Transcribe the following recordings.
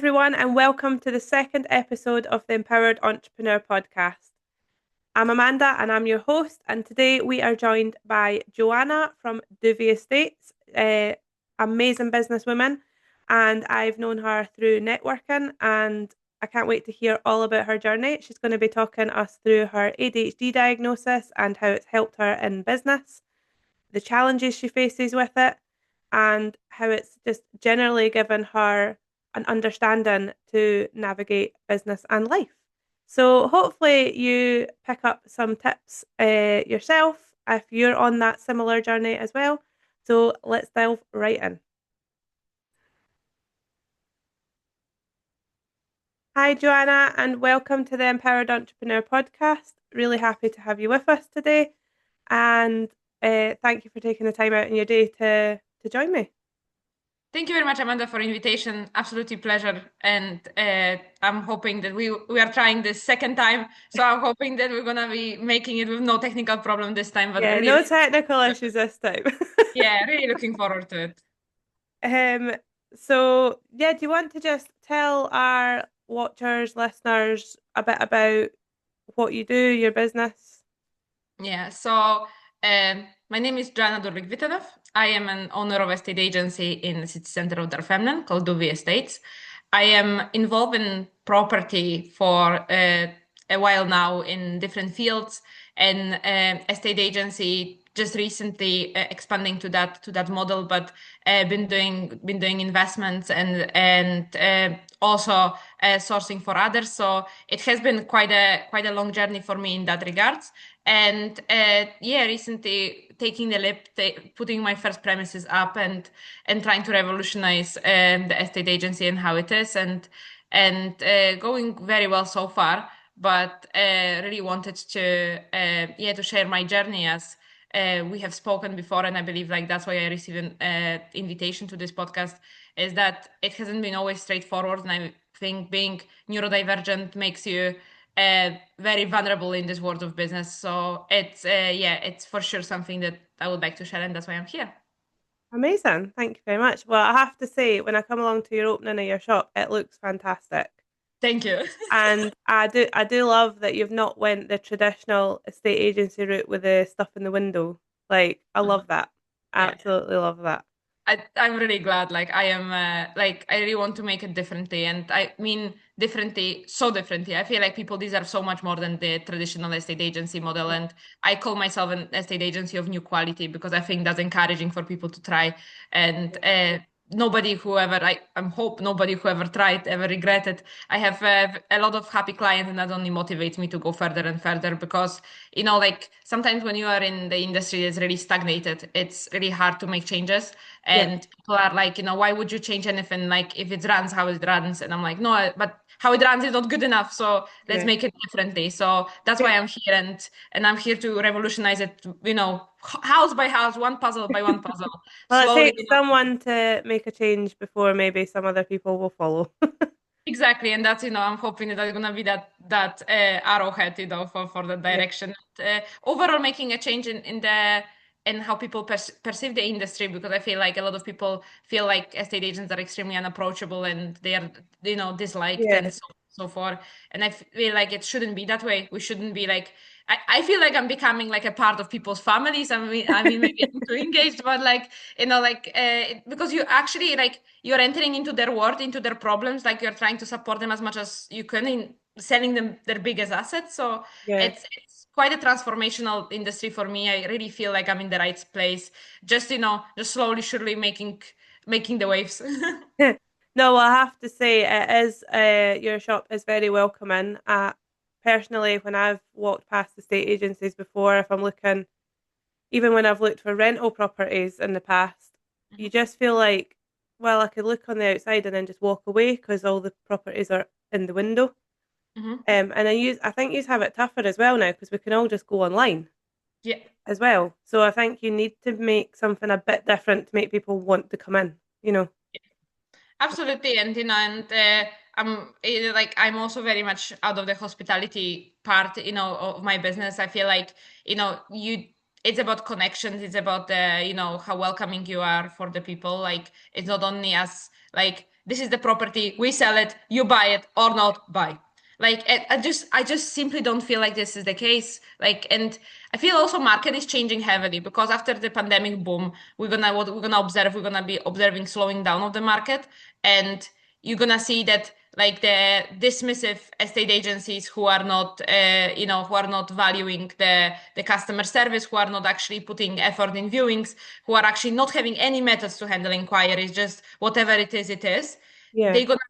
everyone, and welcome to the second episode of the Empowered Entrepreneur podcast. I'm Amanda, and I'm your host. And today we are joined by Joanna from Duvi Estates, amazing businesswoman. And I've known her through networking, and I can't wait to hear all about her journey. She's going to be talking us through her ADHD diagnosis and how it's helped her in business, the challenges she faces with it, and how it's just generally given her an understanding to navigate business and life. So hopefully you pick up some tips yourself if you're on that similar journey as well. So let's delve right in. Hi, Joanna, and welcome to the Empowered Entrepreneur podcast. Really happy to have you with us today. And thank you for taking the time out in your day to join me. Thank you very much, Amanda, for invitation. Absolutely pleasure. And I'm hoping that we are trying this second time. So I'm hoping that we're going to be making it with no technical problem this time. But Yeah, really, no technical issues this time. yeah, really looking forward to it. Um, so yeah, do you want to just tell our watchers, listeners a bit about what you do, your business? Yeah, so my name is Joanna. I am an owner of estate agency in the city center of Darfemnen called Duvi Estates. I am involved in property for a while now in different fields, and estate agency just recently expanding to that model, but been doing investments and also sourcing for others. So it has been quite a long journey for me in that regards. And yeah, recently taking the leap, putting my first premises up and trying to revolutionize the estate agency and how it is, and going very well so far. But really wanted to share my journey as we have spoken before, and I believe like that's why I received an invitation to this podcast. Is that it hasn't been always straightforward, and I think being neurodivergent makes you very vulnerable in this world of business. So it's for sure something that I would like to share, and that's why I'm here. Amazing. Thank you very much. Well, I have to say, when I come along to your opening of your shop, it looks fantastic. Thank you. And I do love that you've not went the traditional estate agency route with the stuff in the window. Like, I love that. Yeah. Absolutely love that. I'm really glad. Like I am, like I really want to make it differently, and I mean differently, so differently. I feel like people deserve so much more than the traditional estate agency model, and I call myself an estate agency of new quality because I think that's encouraging for people to try. And nobody who ever, I'm hope nobody who ever tried ever regretted. I have a lot of happy clients, and that only motivates me to go further and further because like sometimes when you are in the industry that's really stagnated, it's really hard to make changes. Yeah. And people are like, why would you change anything? Like, if it runs how it runs. And I'm like, no, but how it runs is not good enough. So let's Yeah. make it differently. So that's why Yeah. I'm here, and I'm here to revolutionize it, house by house, one puzzle by one puzzle, Well, it slowly, takes someone to make a change before maybe some other people will follow. Exactly, and that's I'm hoping that I'm gonna be that arrowhead, for that Yeah. direction. Overall, making a change in how people perceive the industry, because I feel like a lot of people feel like estate agents are extremely unapproachable and they are disliked Yeah. and so forth. And I feel like it shouldn't be that way. We shouldn't be like. I feel like I'm becoming like a part of people's families. I mean, maybe I'm too engaged, but like because you actually like you're entering into their world, into their problems, like you're trying to support them as much as you can in selling them their biggest assets. So Yeah. it's quite a transformational industry for me. I really feel like I'm in the right place, just slowly surely making the waves. No, I have to say it is your shop is very welcoming. Personally, when I've walked past estate agencies before, if I'm looking, even when I've looked for rental properties in the past, you just feel like, well, I could look on the outside and then just walk away because all the properties are in the window. Mhm. And I think you have it tougher as well now because we can all just go online Yeah. as well. So I think you need to make something a bit different to make people want to come in, you know. Absolutely, and I'm also very much out of the hospitality part, of my business. I feel like you it's about connections. It's about the how welcoming you are for the people. Like it's not only as like this is the property, we sell it, you buy it or not buy. Like I just simply don't feel like this is the case. Like, and I feel also market is changing heavily because after the pandemic boom, we're gonna be observing slowing down of the market, and you're gonna see that like the dismissive estate agencies who are not who are not valuing the customer service, who are not actually putting effort in viewings, who are actually not having any methods to handle inquiries, just whatever it is, Yeah. they're gonna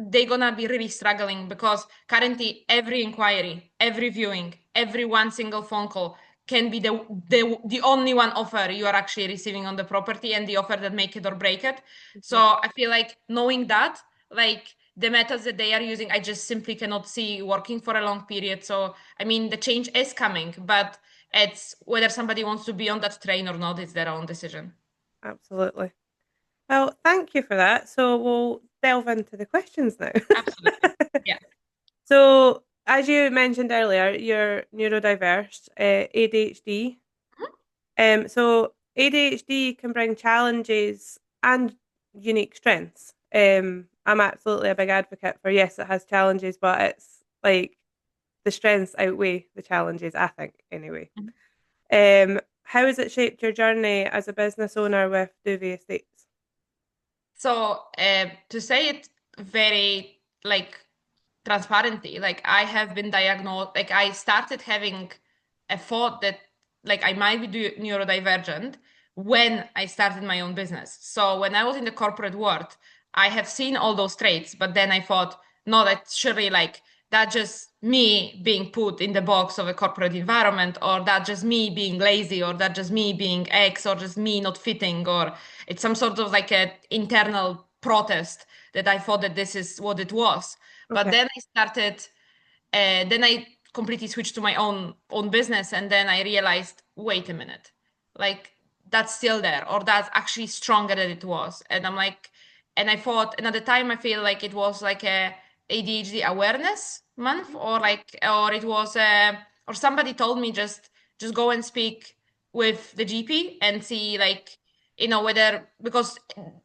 they're gonna be really struggling because currently every inquiry, every viewing, every one single phone call can be the only one offer you are actually receiving on the property and the offer that make it or break it. So Mhm. I feel like knowing that, like the methods that they are using, I just simply cannot see working for a long period. So I mean the change is coming, but it's whether somebody wants to be on that train or not, it's their own decision. Absolutely. Well, thank you for that. So we'll delve into the questions now. Absolutely. Yeah. So, as you mentioned earlier, you're neurodiverse, ADHD. So ADHD can bring challenges and unique strengths. I'm absolutely a big advocate for yes, it has challenges, but it's like the strengths outweigh the challenges, I think, anyway. How has it shaped your journey as a business owner with Duvi Estates? So to say it very like transparently, like I have been diagnosed, like I started having a thought that like I might be neurodivergent when I started my own business. So when I was in the corporate world, I have seen all those traits, but then I thought, no, that's surely like that just me being put in the box of a corporate environment, or that just me being lazy, or that just me being X, or just me not fitting, or it's some sort of like a internal protest that I thought that this is what it was. But Okay. then I started, then I completely switched to my own business, and then I realized, wait a minute, like that's still there, or that's actually stronger than it was. And I'm like, and I thought, and at the time I feel like it was like a ADHD awareness month, or like, or it was, or somebody told me just go and speak with the GP and see like whether, because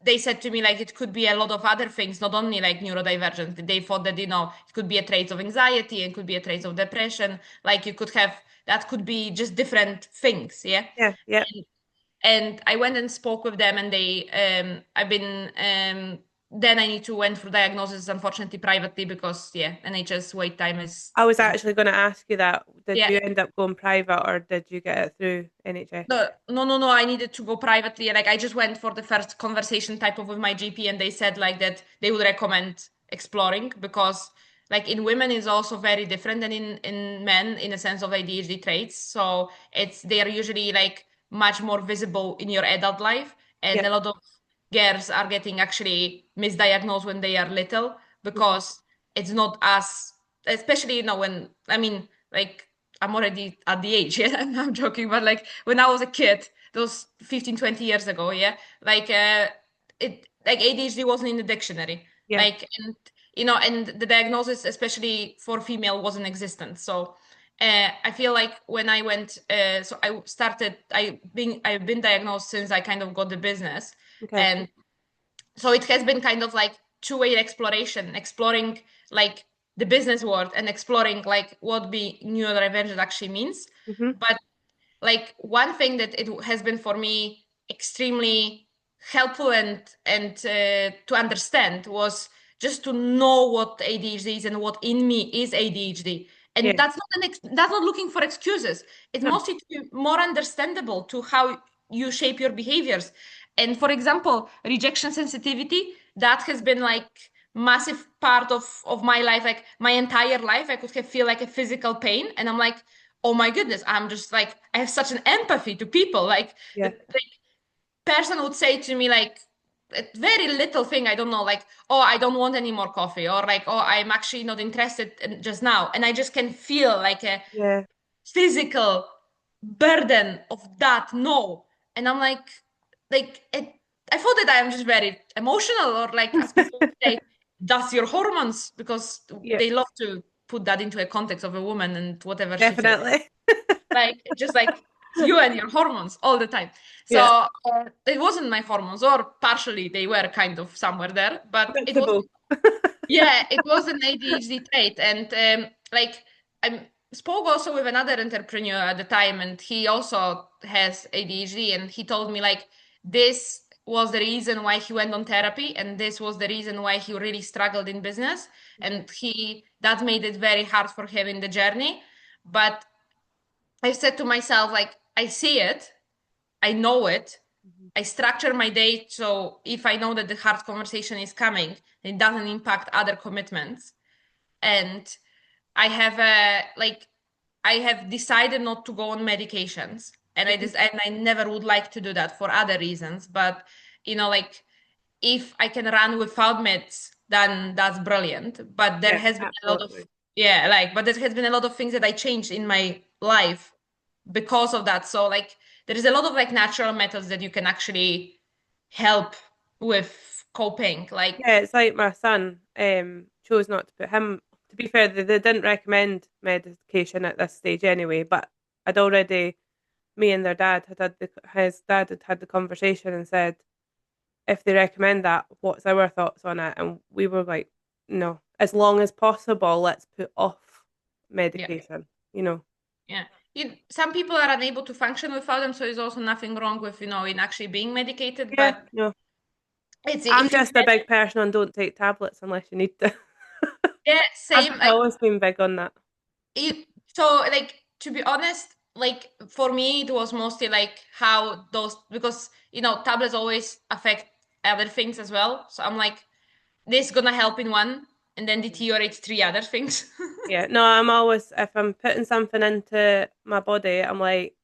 they said to me like it could be a lot of other things, not only like neurodivergent. They thought that it could be a trait of anxiety and could be a trait of depression. Like you could have that could be just different things, yeah. Yeah. Yeah. And I went and spoke with them, and they I've been then I need to went through diagnosis, unfortunately privately, because yeah, NHS wait time I was is actually going to ask you that. Did yeah. you end up going private or did you get it through NHS? No, no, no, no. I needed to go privately. Like I just went for the first conversation type of with my GP, and they said like that they would recommend exploring because like in women is also very different than in men in a sense of ADHD traits. So they are usually like much more visible in your adult life, and Yeah. a lot of girls are getting actually misdiagnosed when they are little Mhm. because it's not as, especially when I mean like I'm already at the age, yeah, I'm joking, but like when I was a kid, those 15, 20 years ago, yeah, like it like ADHD wasn't in the dictionary. Yeah. Like and and the diagnosis, especially for female, wasn't existent. So I feel like when I went so I've been diagnosed since I kind of got the business. Okay. And so it has been kind of like two-way exploration, exploring like the business world and exploring like what being neurodivergent actually means. Hmm. But like one thing that it has been for me extremely helpful and to understand was just to know what ADHD is and what in me is ADHD. And Yeah. that's not looking for excuses. It's No. mostly to be more understandable to how you shape your behaviors. And for example, rejection sensitivity, that has been like massive part of my life. Like my entire life, I could have feel like a physical pain, and I'm like, oh my goodness, I'm just like, I have such an empathy to people. Like Yeah. the person would say to me like a very little thing, I don't know, like, oh, I don't want any more coffee, or like, oh, I'm actually not interested in just now. And I just can feel like a Yeah. physical burden of that no. And I'm like I thought that I'm just very emotional, or like as people would say, that's your hormones, because Yeah. they love to put that into a context of a woman and whatever she feels Definitely. like just like you and your hormones all the time. So Yeah, it wasn't my hormones, or partially they were kind of somewhere there, but bit it to was, both. yeah, it was an ADHD trait. And like I spoke also with another entrepreneur at the time, and he also has ADHD, and he told me like this was the reason why he went on therapy, and this was the reason why he really struggled in business, and he that made it very hard for him in the journey. But I said to myself, like, I see it, I know it. Mhm. I structure my day so if I know that the hard conversation is coming, it doesn't impact other commitments. And I have I have decided not to go on medications, and I never would like to do that for other reasons. But like if I can run without meds, then that's brilliant. But there Yeah, has been a lot of absolutely. yeah, like but there has been a lot of things that I changed in my life because of that. So like there is a lot of like natural methods that you can actually help with coping. Yeah, Like it's like my son chose not to put him. To be fair, they didn't recommend medication at this stage anyway, but I'd already, me and their dad his dad had had the conversation and said, if they recommend that, what's our thoughts on it? And we were like, no, as long as possible, let's put off yeah, medication, you know. yeah. Some people are unable to function without them, so there's also nothing wrong with, in actually being medicated. Yeah, But no. it's I'm if you just a big person on don't take tablets unless you need to. yeah, I've same. Like always been big on that. so like to be honest, like for me it was mostly like how those because tablets always affect other things as well. So I'm like, this gonna help in one and then deteriorate three other things. Yeah, no, I'm always, if I'm putting something into my body, I'm like,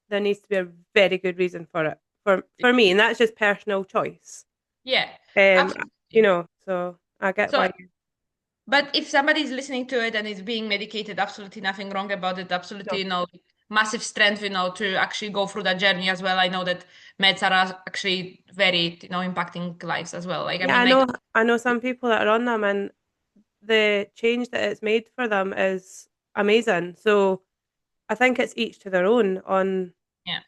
there needs to be a very good reason for it for me, and that's just personal choice. Yeah, Um, absolutely. so I get So why. but if somebody is listening to it and is being medicated, absolutely nothing wrong about it. Absolutely, No. massive strength, to actually go through that journey as well. I know that meds are actually very, impacting lives as well. Like, I Yeah, mean, like, I know some people that are on them, and the change that it's made for them is amazing. So I think it's each to their own on yeah.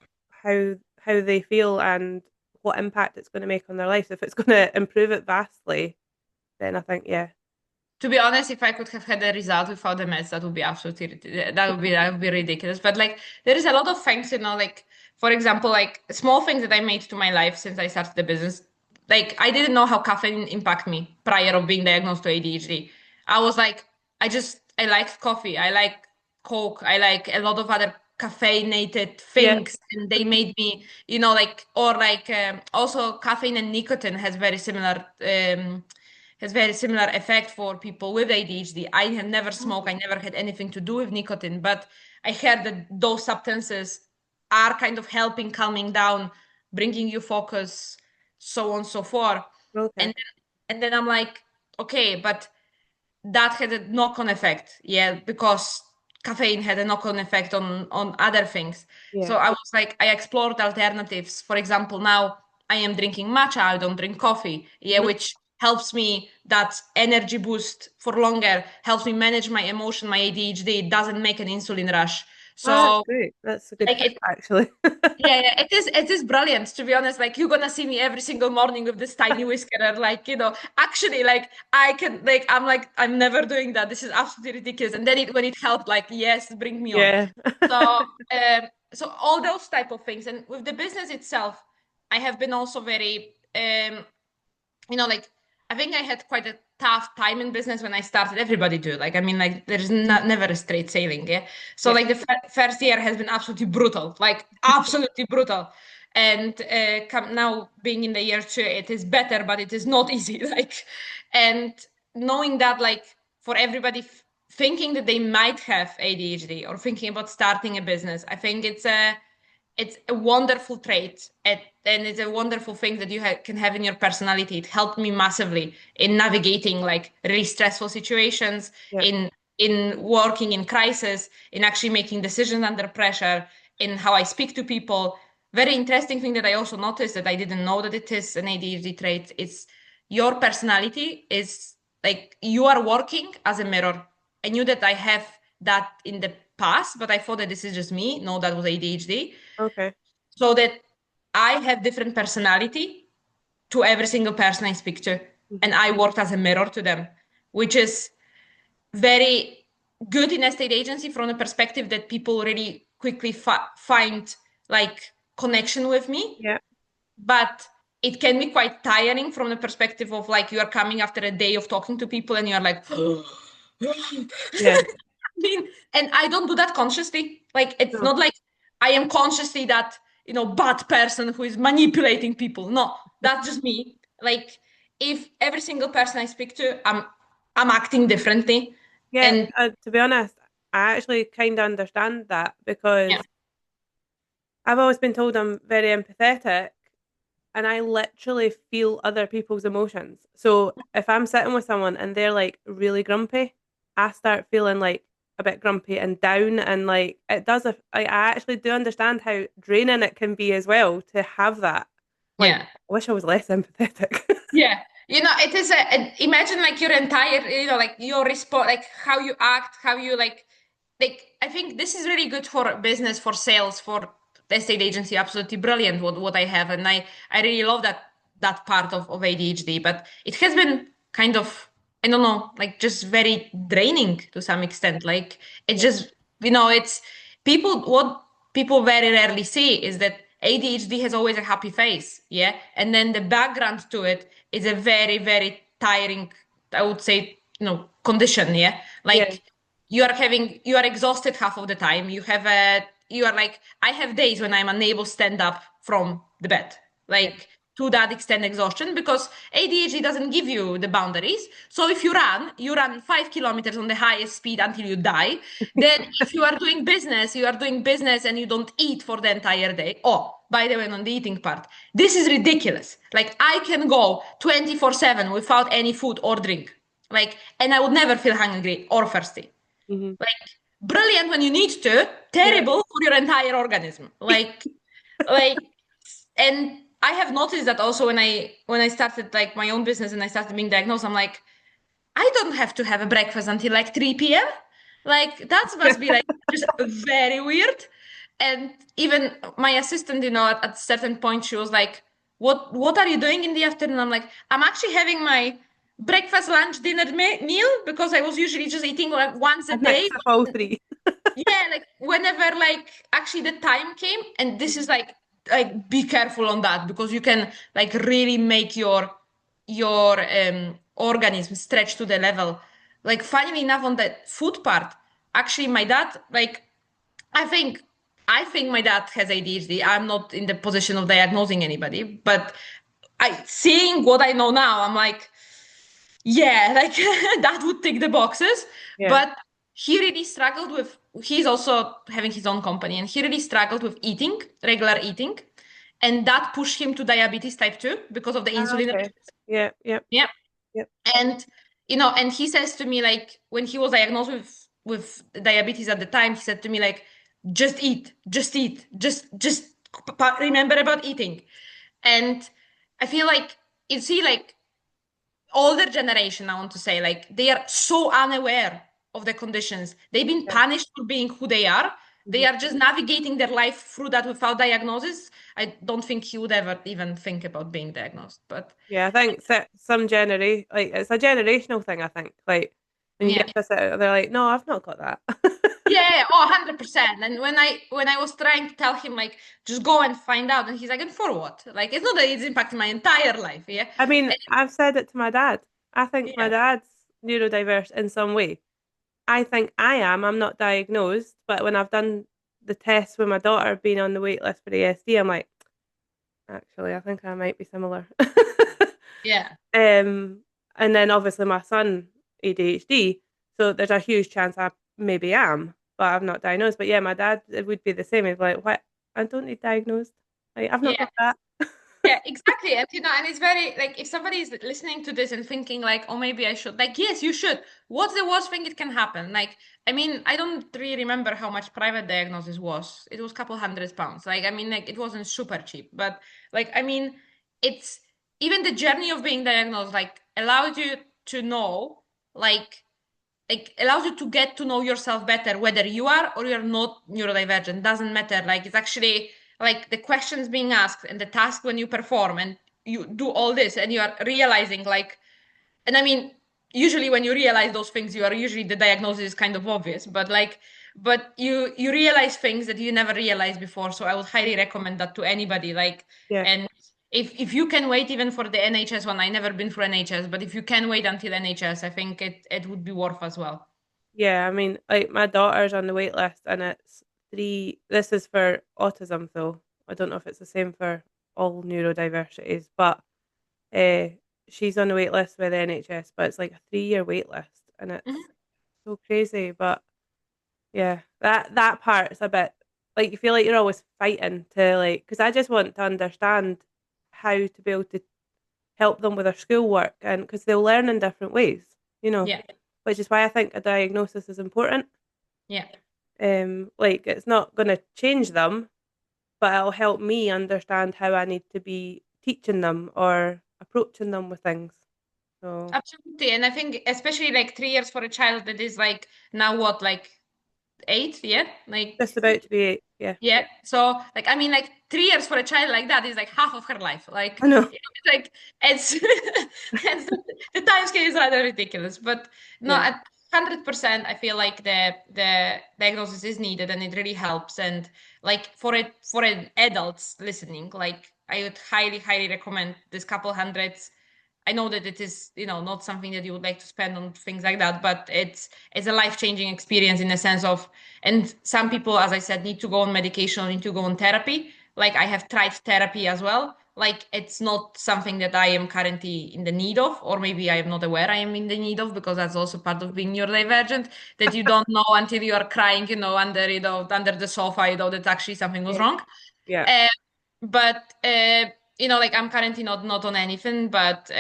how they feel and what impact it's going to make on their lives. If it's going to improve it vastly, then I think yeah, To be honest, if I could have had a result without the meds, that would be absolutely that would be ridiculous. But like, there is a lot of things, like for example, like small things that I made to my life since I started the business. Like, I didn't know how caffeine impact me prior of being diagnosed with ADHD. I was like, I like coffee, I like Coke, I like a lot of other caffeinated yeah, things, and they made me, like or like also caffeine and nicotine has very similar effect for people with ADHD. I have never smoked, I never had anything to do with nicotine, but I heard that those substances are kind of helping calming down, bringing you focus, so on and so forth. And okay, and then I'm like, okay, but that had a knock-on effect, yeah, because caffeine had a knock-on effect on other things. yeah, So I was like, I explored alternatives. For example, now I am drinking matcha, I don't drink coffee, yeah, mhm. which helps me that energy boost for longer, helps me manage my emotion, my ADHD. It doesn't make an insulin rush. Oh, that's So great. That's a good like tip, actually. yeah, it is brilliant, to be honest. Like, you're gonna see me every single morning with this tiny whisker, like, actually, like, I can, like, I'm never doing that. This is absolutely ridiculous. And then when it helped, like, yes, bring me on. Yeah. So, so all those type of things. And with the business itself, I have been also very, like, I think I had quite a tough time in business when I started. Everybody do. Like, I mean, like, there's not never a straight sailing. Yeah. So Yeah. like the first year has been absolutely brutal, like absolutely brutal. And now being in the year two, it is better, but it is not easy. Like, and knowing that, like, for everybody thinking that they might have ADHD or thinking about starting a business, I think it's a wonderful trait, and it's a wonderful thing that you can have in your personality. It helped me massively in navigating like really stressful situations, Yeah. in working in crisis, in actually making decisions under pressure, in how I speak to people. Very interesting thing that I also noticed that I didn't know that it is an ADHD trait. It's your personality is like you are working as a mirror. I knew that I have that in the pass, but I thought that this is just me. No, that was ADHD. Okay. So that I have different personality to every single person I speak to. Hmm. And I worked as a mirror to them, which is very good in estate agency from the perspective that people really quickly find like connection with me. Yeah. But it can be quite tiring from the perspective of like you are coming after a day of talking to people and you're like, Yeah. mean, and I don't do that consciously. Like it's No. not like I am consciously that, bad person who is manipulating people. No, that's just me. Like if every single person I speak to, I'm acting differently. Yeah. And To be honest, I actually kind of understand that yeah, because I've always been told I'm very empathetic and I literally feel other people's emotions. So if I'm sitting with someone and they're like really grumpy, I start feeling like a bit grumpy and down. And like it does, I actually do understand how draining it can be as well to have that. Like, yeah. I wish I was less empathetic. Yeah. It is imagine like your entire, like your response, like how you act, how you like, I think this is really good for business, for sales, for the estate agency. Absolutely brilliant what I have. And I really love that part of ADHD, but it has been kind of, I don't know, like just very draining to some extent. Like it Yeah. just, it's what people very rarely see is that ADHD has always a happy face. Yeah. And then the background to it is a very, very tiring, I would say, condition. Yeah. Yeah. Like you are exhausted half of the time. You are like, I have days when I'm unable to stand up from the bed. Yeah. Like to that extent exhaustion because ADHD doesn't give you the boundaries. So if you run 5 kilometers on the highest speed until you die. Then if you are doing business and you don't eat for the entire day. Oh, by the way, on the eating part, this is ridiculous. Like I can go 24/7 without any food or drink. Like, and I would never feel hungry or thirsty. Hmm. Like brilliant when you need to, Yeah. terrible for your entire organism. Like and I have noticed that also when I started like my own business and I started being diagnosed, I'm like, I don't have to have a breakfast until like 3 p.m. Like that must be like just very weird. And even my assistant, at a certain point, she was like, what are you doing in the afternoon? I'm like, I'm actually having my breakfast, lunch, dinner meal because I was usually just eating like once a A mix day. of all three. Yeah, like whenever like actually the time came, and this is like be careful on that because you can like really make your organism stretch to the level. Like funnily enough on the food part, actually my dad like I think I think my dad has ADHD. I'm not in the position of diagnosing anybody, but I seeing what I know now, I'm like, yeah, like that would tick the boxes. Yeah. But he really struggled with, he's also having his own company, and he really struggled with eating, regular eating. And that pushed him to diabetes type 2 because of the Ah, insulin okay. resistance. Yeah. Yep. Yeah. Yep. And, and he says to me, like, when he was diagnosed with diabetes at the time, he said to me, like, just eat, just remember about eating. And I feel like, you see, like, older generation, I want to say, like they are so unaware of the conditions. They've been Yeah. punished for being who they are. They Mhm. are just navigating their life through that without diagnosis. I don't think he would ever even think about being diagnosed. But Yeah, I think that some generation, like it's a generational thing. I think, like when you yeah. get this out, they're like, "No, I've not got that." Yeah, oh, 100%. And when I was trying to tell him like just go and find out, and he's like, and for what? Like it's not that it's impacting my entire life, yeah. I mean, And, I've said it to my dad. I think my yeah, dad's neurodiverse in some way. I think I am. I'm not diagnosed, but when I've done the tests with my daughter being on the wait list for ASD, I'm like, actually, I think I might be similar. yeah, And then obviously my son ADHD, so there's a huge chance I maybe am, but I'm not diagnosed. But yeah, my dad it would be the same. He's like, "What? I don't need diagnosed. Like, I've not yeah. got that." Yeah, exactly. And and it's very like if somebody is listening to this and thinking like, oh, maybe I should, like, yes, you should. What's the worst thing it can happen? Like, I mean, I don't really remember how much private diagnosis was. It was a couple £100. Like, I mean, like it wasn't super cheap, but like, I mean, it's even the journey of being diagnosed, like allows you to know, like like allows you to get to know yourself better, whether you are or you're not neurodivergent. Doesn't matter. Like it's actually like the questions being asked and the task when you perform and you do all this and you are realizing like, and I mean, usually when you realize those things, you are usually the diagnosis is kind of obvious, but like, but you realize things that you never realized before. So I would highly recommend that to anybody. Like, Yeah. and if you can wait even for the NHS one, I never been through NHS, but if you can wait until NHS, I think it would be worth as well. Yeah, I mean, like my daughter's on the wait list and it's three. This is for autism, though. I don't know if it's the same for all neurodiversities, but uh, she's on the wait list with the NHS, but it's like a 3 year wait list, and it's Mhm. so crazy. But yeah, that part is a bit like you feel like you're always fighting to like because I just want to understand how to be able to help them with their schoolwork and because they'll learn in different ways, you know, Yeah, which is why I think a diagnosis is important. yeah. Like it's not going to change them, but it'll help me understand how I need to be teaching them or approaching them with things. So Absolutely. And I think especially like 3 years for a child that is like now what, like 8, yeah? just Like about to be, yeah, yeah. So like I mean like 3 years for a child like that is like half of her life. Like I know, you know, it's like it's it's the time scale is rather ridiculous. But no, yeah, at 100% I feel like the diagnosis is needed and it really helps. And like for an adults listening, like I would highly, highly recommend this couple hundreds. I know that it is, you know, not something that you would like to spend on things like that, but it's a life-changing experience in the sense of, and some people, as I said, need to go on medication, need to go on therapy. Like I have tried therapy as well. Like it's not something that I am currently in the need of, or maybe I am not aware I am in the need of, because that's also part of being neurodivergent, that you don't know until you are crying, under, under the sofa, that actually something was yeah, wrong. yeah, Uh, but like I'm currently not on anything, but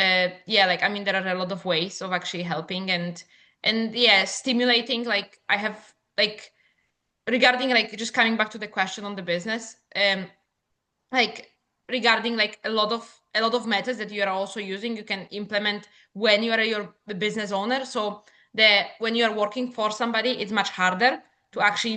yeah, like I mean, there are a lot of ways of actually helping and yeah, stimulating. Like I have like regarding like just coming back to the question on the business, like regarding like a lot of methods that you are also using, you can implement when you are your the business owner. So the when you are working for somebody, it's much harder to actually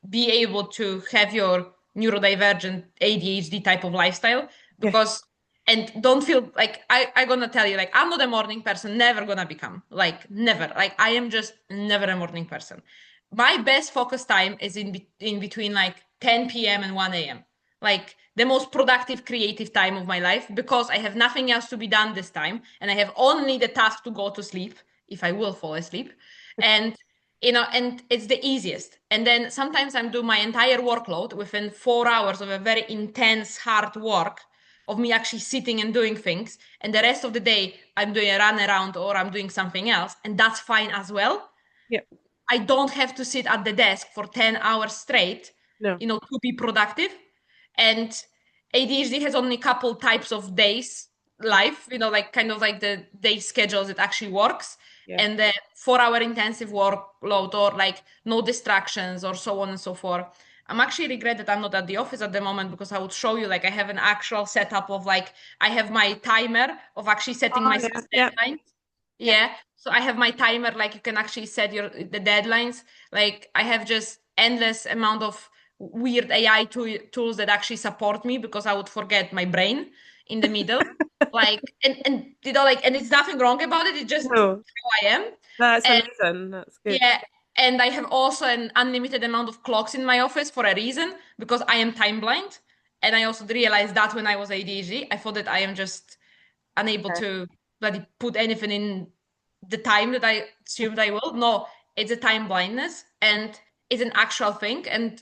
be able to have your neurodivergent ADHD type of lifestyle, yeah, because and don't feel like I gonna tell you, like I'm not a morning person, never gonna become, like never, like I am just never a morning person. My best focus time is in between like 10 p.m. and 1 a.m. Like the most productive creative time of my life, because I have nothing else to be done this time and I have only the task to go to sleep if I will fall asleep. And and it's the easiest. And then sometimes I'm doing my entire workload within 4 hours of a very intense hard work of me actually sitting and doing things. And the rest of the day I'm doing a run around or I'm doing something else. And that's fine as well. yeah, I don't have to sit at the desk for 10 hours straight, no, to be productive. And ADHD has only a couple types of days life, like kind of like the day schedules it actually works. yeah. And the 4 hour intensive workload or like no distractions or so on and so forth. I'm actually regret that I'm not at the office at the moment, because I would show you like I have an actual setup of like I have my timer of actually setting Oh myself yeah, yeah, deadlines. yeah, Yeah. So I have my timer, like you can actually set the deadlines. Like I have just endless amount of weird AI tools that actually support me, because I would forget my brain in the middle. Like and like, and it's nothing wrong about it. It's just no, who I am. that's And amazing. That's good. yeah, and I have also an unlimited amount of clocks in my office for a reason, because I am time blind. And I also realized that when I was ADHD, I thought that I am just unable Yeah, to bloody put anything in the time that I assumed I will. No, it's a time blindness and it's an actual thing. And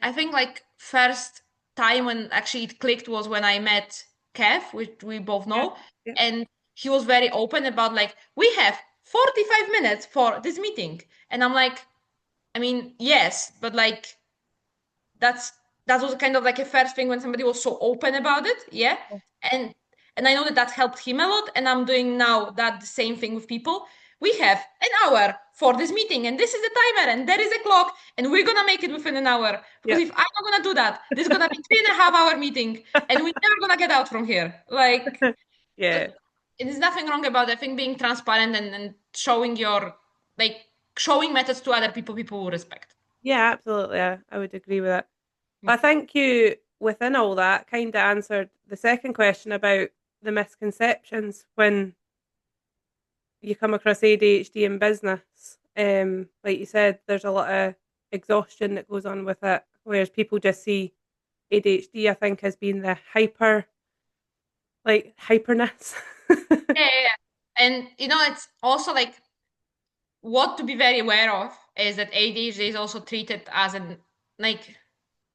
I think like first time when actually it clicked was when I met Kev, which we both yeah, know. yeah, And he was very open about like, we have 45 minutes for this meeting. And I'm like, I mean, yes, but like that's that was kind of like a first thing when somebody was so open about it, yeah. yeah, And I know that helped him a lot, and I'm doing now that the same thing with people. We have an hour for this meeting, and this is the timer, and there is a clock, and we're gonna make it within an hour, because yeah. if I'm not gonna do that, this is gonna be 3.5 hour meeting, and we're never gonna get out from here, like. Yeah. there's nothing wrong about, I think, being transparent and showing your like showing methods to other people, people will respect. Yeah, absolutely. I would agree with that. Yeah. I think you, within all that, kind of answered the second question about the misconceptions when you come across ADHD in business. Like you said, there's a lot of exhaustion that goes on with it, whereas people just see ADHD, I think, as being the hyperness. Yeah, yeah, yeah. And it's also like what to be very aware of is that ADHD is also treated as an like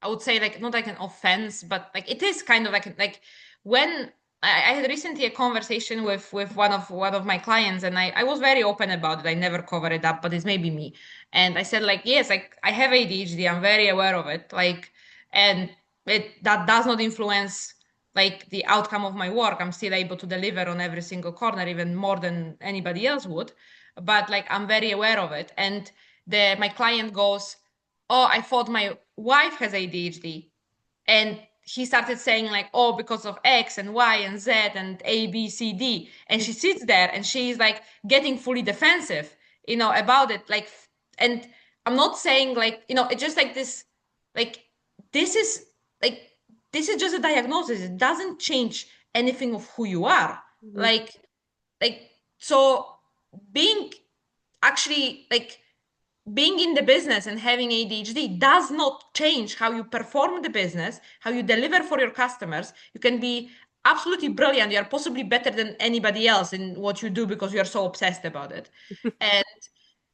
I would say like not like an offense, but like it is kind of like when I had recently a conversation with one of my clients, and I was very open about it. I never cover it up, but it's maybe me. And I said like yes, like I have ADHD. I'm very aware of it. Like and it that does not influence like the outcome of my work. I'm still able to deliver on every single corner, even more than anybody else would. But like I'm very aware of it. And the my client goes, oh, I thought my wife has ADHD. And he started saying like, oh, because of X and Y and Z and A, B, C, D. And she sits there and she's like getting fully defensive, about it. Like, and I'm not saying like, it's just like this, like, this is like, this is just a diagnosis. It doesn't change anything of who you are. Mhm. Like, so being actually like being in the business and having ADHD does not change how you perform the business, how you deliver for your customers. You can be absolutely brilliant. You are possibly better than anybody else in what you do because you are so obsessed about it. And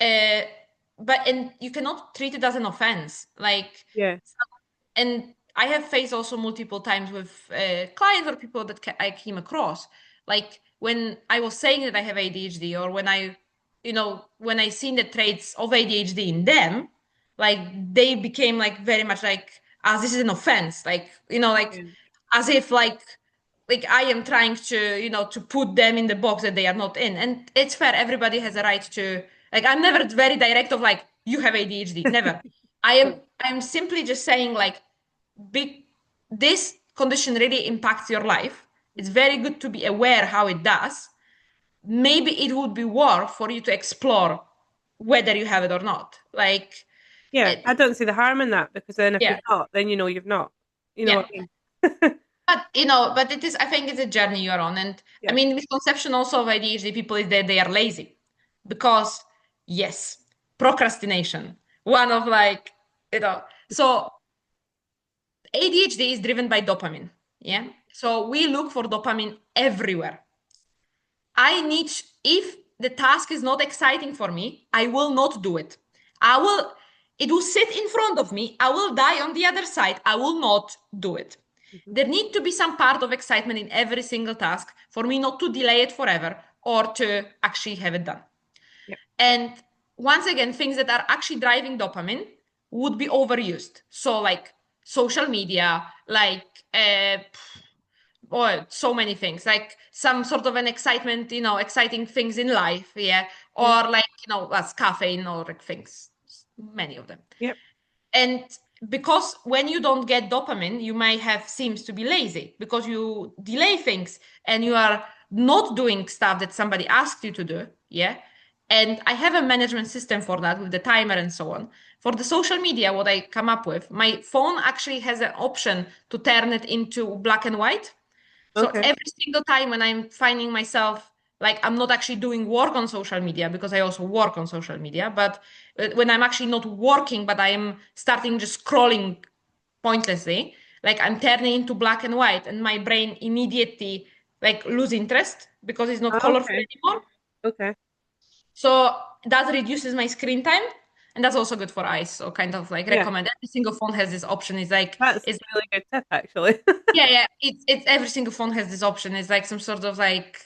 uh, and you cannot treat it as an offense. Like Yeah. and I have faced also multiple times with clients or people that I came across, like when I was saying that I have ADHD, or when I seen the traits of ADHD in them, like they became like very much like as this is an offense, like like Yeah. as if like I am trying to to put them in the box that they are not in, and it's fair. Everybody has a right to like. I'm never very direct of like you have ADHD. Never. I'm simply just saying like big this condition really impacts your life. It's very good to be aware how it does. Maybe it would be worth for you to explore whether you have it or not. Like Yeah, it, I don't see the harm in that because then if yeah, you've not, then you know you've not. You know yeah. what I mean? But it is, I think it's a journey you're on. And I Yeah. mean, misconception also of ADHD people is that they are lazy because, yes, procrastination, one of like, so ADHD is driven by dopamine. Yeah. Mhm. So we look for dopamine everywhere. I need, if the task is not exciting for me, I will not do it. It will sit in front of me. I will die on the other side. I will not do it. Mhm. There need to be some part of excitement in every single task for me not to delay it forever or to actually have it done. Yep. And once again, things that are actually driving dopamine would be overused. So like social media, like or so many things, like some sort of an excitement, exciting things in life, yeah, Yeah. or like as caffeine or like things, many of them. Yep. And because when you don't get dopamine, you might have seems to be lazy because you delay things and you are not doing stuff that somebody asked you to do. Yeah. And I have a management system for that with the timer and so on. For the social media, what I come up with, my phone actually has an option to turn it into black and white. So Okay. every single time when I'm finding myself like I'm not actually doing work on social media because I also work on social media, but when I'm actually not working, but I am starting just scrolling pointlessly, like I'm turning into black and white, and my brain immediately like lose interest because it's not colorful Okay. anymore. Okay. So that reduces my screen time, and that's also good for eyes. So kind of like Yeah. recommend every single phone has this option. It's like That's a it's really good tip, actually. yeah, yeah. It's every single phone has this option. It's like some sort of like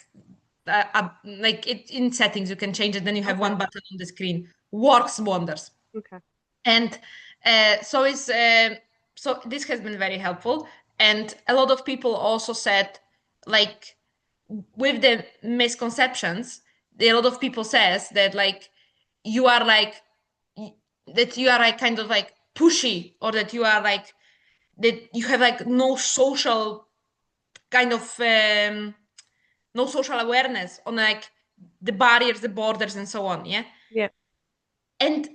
it in settings you can change it. Then you have Okay. one button on the screen. Works wonders. Okay. And so this has been very helpful. And a lot of people also said like with the misconceptions, a lot of people says that like you are like that you are like kind of like pushy, or that you are like that you have like no social kind of no social awareness on like the barriers, the borders, and so on. Yeah. Yeah. And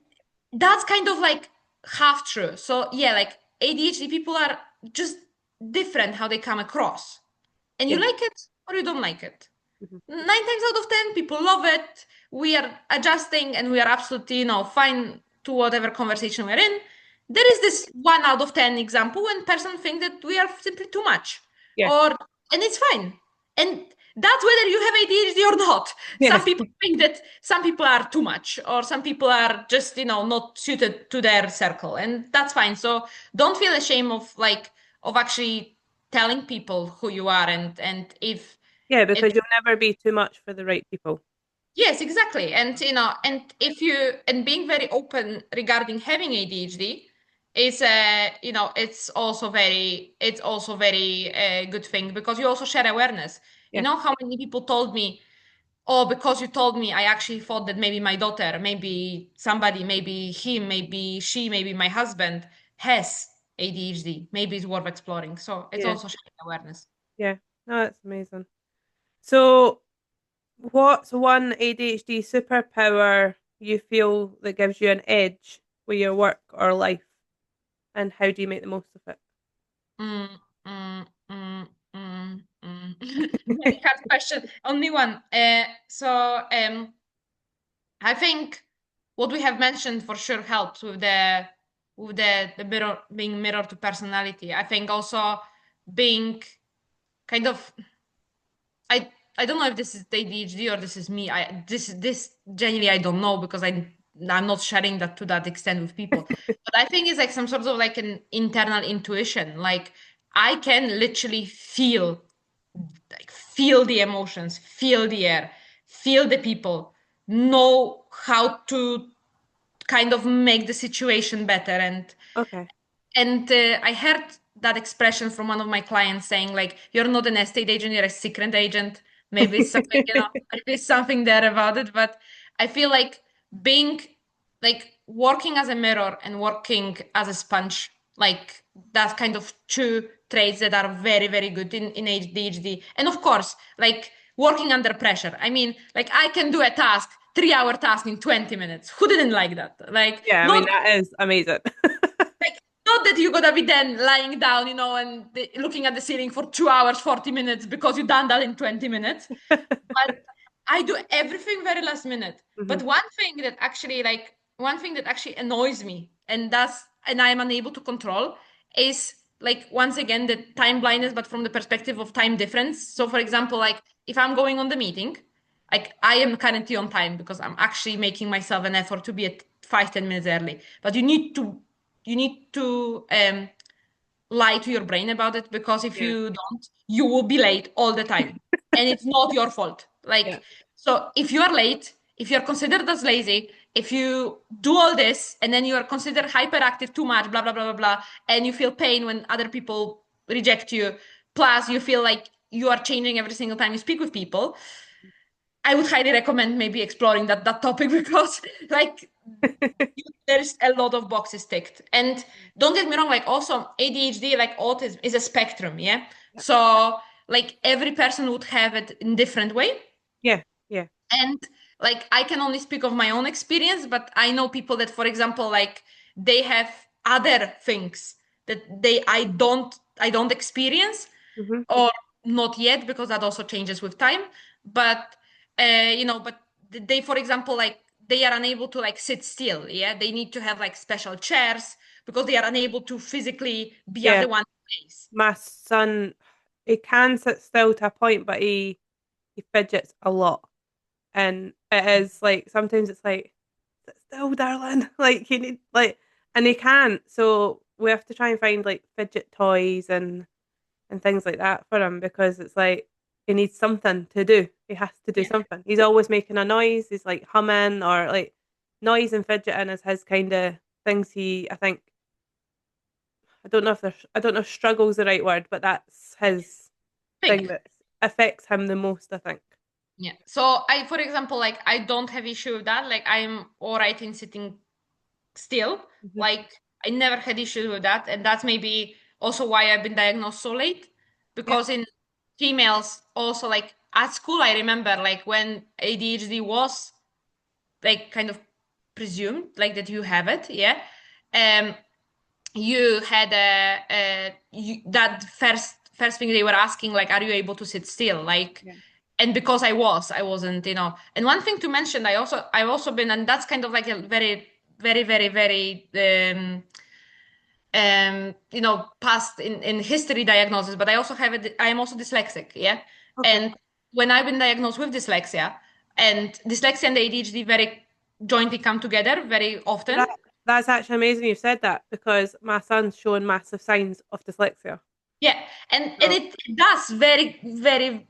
that's kind of like half true. So yeah, like ADHD people are just different how they come across. And you Yeah. like it or you don't like it. Mhm. 9 times out of 10, people love it. We are adjusting and we are absolutely, fine to whatever conversation we're in. There is this 1 out of 10 example when person think that we are simply too much. Yeah. Or and it's fine. And that's whether you have ADHD or not. Some Yes. people think that some people are too much, or some people are just, not suited to their circle, and that's fine. So don't feel ashamed of actually telling people who you are, and Yeah, if because you'll never be too much for the right people. yes, exactly. And if you and being very open regarding having ADHD is it's also very good thing because you also share awareness. You Yeah. know how many people told me, "Oh, because you told me, I actually thought that maybe my daughter, maybe somebody, maybe him, maybe she, maybe my husband has ADHD. Maybe it's worth exploring." So it's Yeah. also sharing awareness. Yeah. No, that's amazing. So, what's one ADHD superpower you feel that gives you an edge with your work or life, and how do you make the most of it? Mm, Very hard question. Only one. I think what we have mentioned for sure helps with the mirror being mirror to personality. I think also being kind of I don't know if this is the ADHD or this is me. This genuinely I don't know because I'm not sharing that to that extent with people. But I think it's like some sort of like an internal intuition. Like I can literally feel the emotions, feel the air, feel the people, know how to kind of make the situation better. Okay. And I heard that expression from one of my clients saying, like, you're not an estate agent, you're a secret agent. Maybe it's something, maybe it's something there about it. But I feel like being like working as a mirror and working as a sponge, like that's kind of two traits that are very, very good in ADHD. And of course, like working under pressure. I mean, like I can do a task, 3 hour task in 20 minutes. Who didn't like that? Like, Yeah, I mean not that is amazing. like not that you're gonna be then lying down, and looking at the ceiling for 2 hours, 40 minutes because you done that in 20 minutes. But I do everything very last minute. Hmm. But one thing that actually annoys me, and I'm unable to control, is like once again the time blindness, but from the perspective of time difference. So for example, like if I'm going on the meeting, like I am currently on time because I'm actually making myself an effort to be at 5-10 minutes early. But you need to lie to your brain about it because if Yeah. you don't, you will be late all the time. And it's not your fault. Yeah. Like, so if you are late, if you're considered as lazy, if you do all this and then you are considered hyperactive too much, blah, blah, blah, blah, blah, and you feel pain when other people reject you, plus you feel like you are changing every single time you speak with people, I would highly recommend maybe exploring that topic because like there's a lot of boxes ticked. And don't get me wrong, like also ADHD, like autism, is a spectrum, yeah. Yeah. So like every person would have it in different way. Yeah. Yeah. And like I can only speak of my own experience, but I know people that, for example, like they have other things that I don't experience Hmm. or not yet because that also changes with time. But but they, for example, like they are unable to like sit still. Yeah, they need to have like special chairs because they are unable to physically be at Yeah. the one place. My son, he can sit still to a point, but he fidgets a lot, and it is like sometimes it's like sit still, darling. Like he need and he can't. So we have to try and find like fidget toys and things like that for him because it's like he needs something to do. He has to do Yeah, something. He's always making a noise. He's like humming or like noise and fidgeting is his kind of things. I think, I don't know if struggle's the right word, but that's his thing think. that affects him the most, I think. Yeah. So for example, like I don't have issue with that. Like I'm all right in sitting still. Hmm. Like I never had issues with that, and that's maybe also why I've been diagnosed so late. Yeah. Because in females, also like at school, I remember like when ADHD was like kind of presumed like that you have it, yeah. Um, you had that first thing they were asking like, are you able to sit still? Like, Yeah. and because I wasn't, you know. And one thing to mention, I've also been, and that's kind of like a very, very, very, very you know, past in history diagnosis, but I am also dyslexic, yeah. Okay. And when I've been diagnosed with dyslexia, and dyslexia and ADHD very jointly come together very That often. that's actually amazing you said that because my son's showing massive signs of dyslexia. Yeah, and So it does very, very,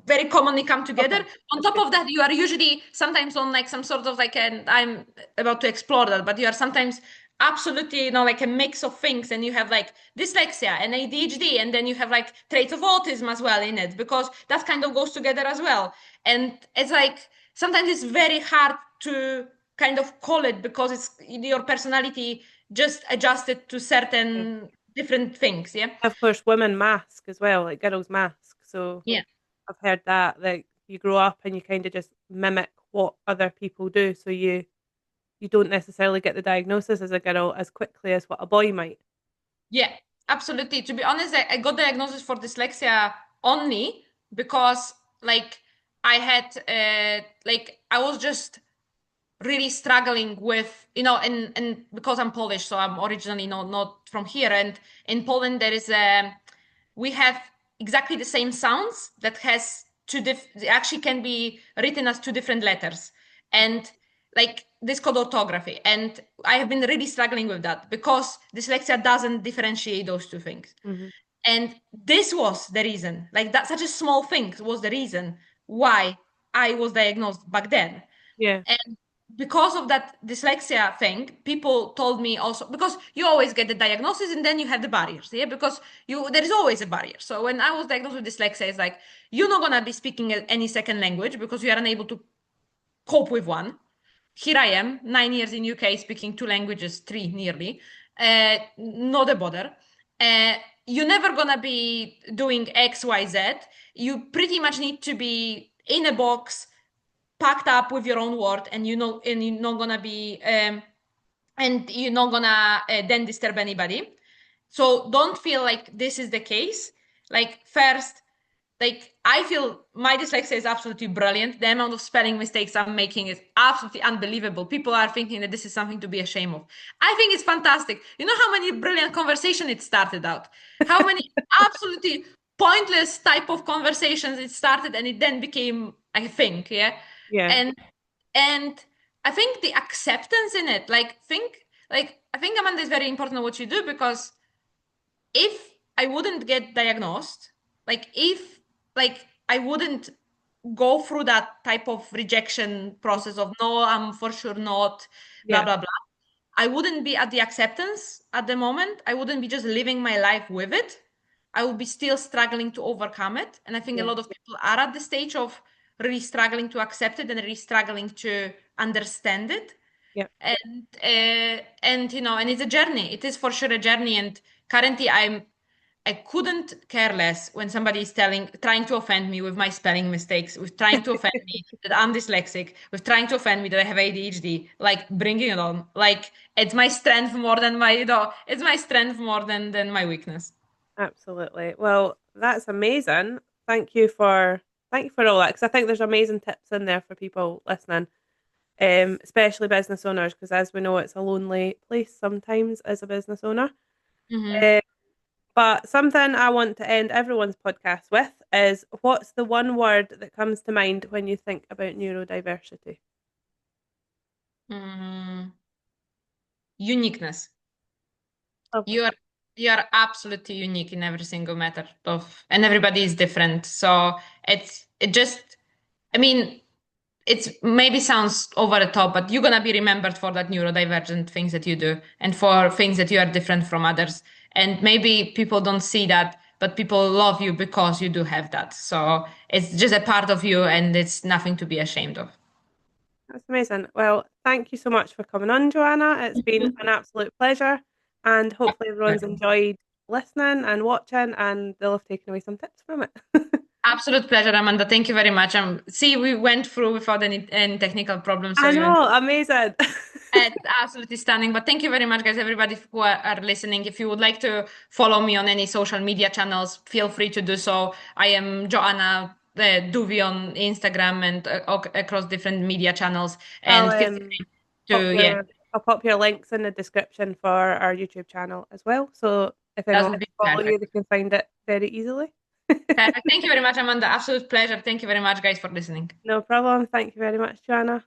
very commonly come okay, together. On that's top good. of that, you are usually sometimes on like some sort of like, and I'm about to explore that, but you are sometimes absolutely, you know, like a mix of things, and you have like dyslexia and ADHD, and then you have like traits of autism as well in it, because that kind of goes together as well. And it's like sometimes it's very hard to kind of call it because it's your personality just adjusted to Yeah. certain different things. Yeah. Of course, women mask as well, like girls mask. So Yeah. I've heard that like you grow up and you kind of just mimic what other people do, so you don't necessarily get the diagnosis as a girl as quickly as what a boy might. Yeah, absolutely. To be honest, I got diagnosis for dyslexia only because like I had like I was just really struggling with, you know, and because I'm Polish, so I'm originally not from here. And in Poland there is we have exactly the same sounds that has actually can be written as two different letters. And like this called orthography. And I have been really struggling with that because dyslexia doesn't differentiate those two things. Hmm. And this was the reason, like that such a small thing was the reason why I was diagnosed back then. Yeah, And because of that dyslexia thing, people told me also, because you always get the diagnosis and then you have the barriers, yeah, because you there is always a barrier. So when I was diagnosed with dyslexia, it's like you're not gonna be speaking any second language because you are unable to cope with one. Here I am, 9 years in UK, speaking two languages, three nearly. Not a bother. Uh, you're never gonna be doing X, Y, Z. You pretty much need to be in a box, packed up with your own word, and you know, and you're not gonna be, and you're not gonna then disturb anybody. So don't feel like this is the case. Like first, like I feel my dyslexia is absolutely brilliant. The amount of spelling mistakes I'm making is absolutely unbelievable. People are thinking that this is something to be ashamed of. I think it's fantastic. You know how many brilliant conversation it started out? How many absolutely pointless type of conversations it started and it then became a thing, yeah? yeah, And and I think the acceptance in it, like I think Amanda is very important what you do because if I wouldn't get diagnosed, like if like I wouldn't go through that type of rejection process of no, I'm for sure not, blah yeah, blah blah. I wouldn't be at the acceptance at the moment. I wouldn't be just living my life with it. I would be still struggling to overcome it. And I think a yeah, lot of people are at the stage of really struggling to accept it and really struggling to understand it. yeah. And you know, and it's a journey. It is for sure a journey. And currently I couldn't care less when somebody is trying to offend me with my spelling mistakes, with trying to offend me that I'm dyslexic, with trying to offend me that I have ADHD. Like, bringing it on. Like, it's my strength more than my, you know, it's my strength more than my weakness. Absolutely. Well, that's amazing. Thank you for all that because I think there's amazing tips in there for people listening, especially business owners because as we know, it's a lonely place sometimes as a business owner. Hmm. Um, but something I want to end everyone's podcast with is what's the one word that comes to mind when you think about neurodiversity? Mm, uniqueness. Lovely. You are absolutely unique in every single matter of, and everybody is different. So it just, I mean, it's maybe sounds over the top, but you're gonna be remembered for that neurodivergent things that you do and for things that you are different from others. And maybe people don't see that, but people love you because you do have that. So it's just a part of you and it's nothing to be ashamed of. That's amazing. Well, thank you so much for coming on, Joanna. It's been an absolute pleasure, and hopefully everyone's enjoyed listening and watching, and they'll have taken away some tips from it. Absolute pleasure, Amanda. Thank you very much. See, we went through without any technical problems, so I even know, amazing. absolutely stunning. But thank you very much, guys, everybody who are listening. If you would like to follow me on any social media channels, feel free to do so. I am Joanna Duvi on Instagram and across different media channels. I'll And feel free pop to, yeah, I'll pop your links in the description for our YouTube channel as well. So if that anyone would wants be to follow you, perfect. they can find it very easily. Perfect. Thank you very much, Amanda. Absolute pleasure. Thank you very much, guys, for listening. No problem. Thank you very much, Joanna.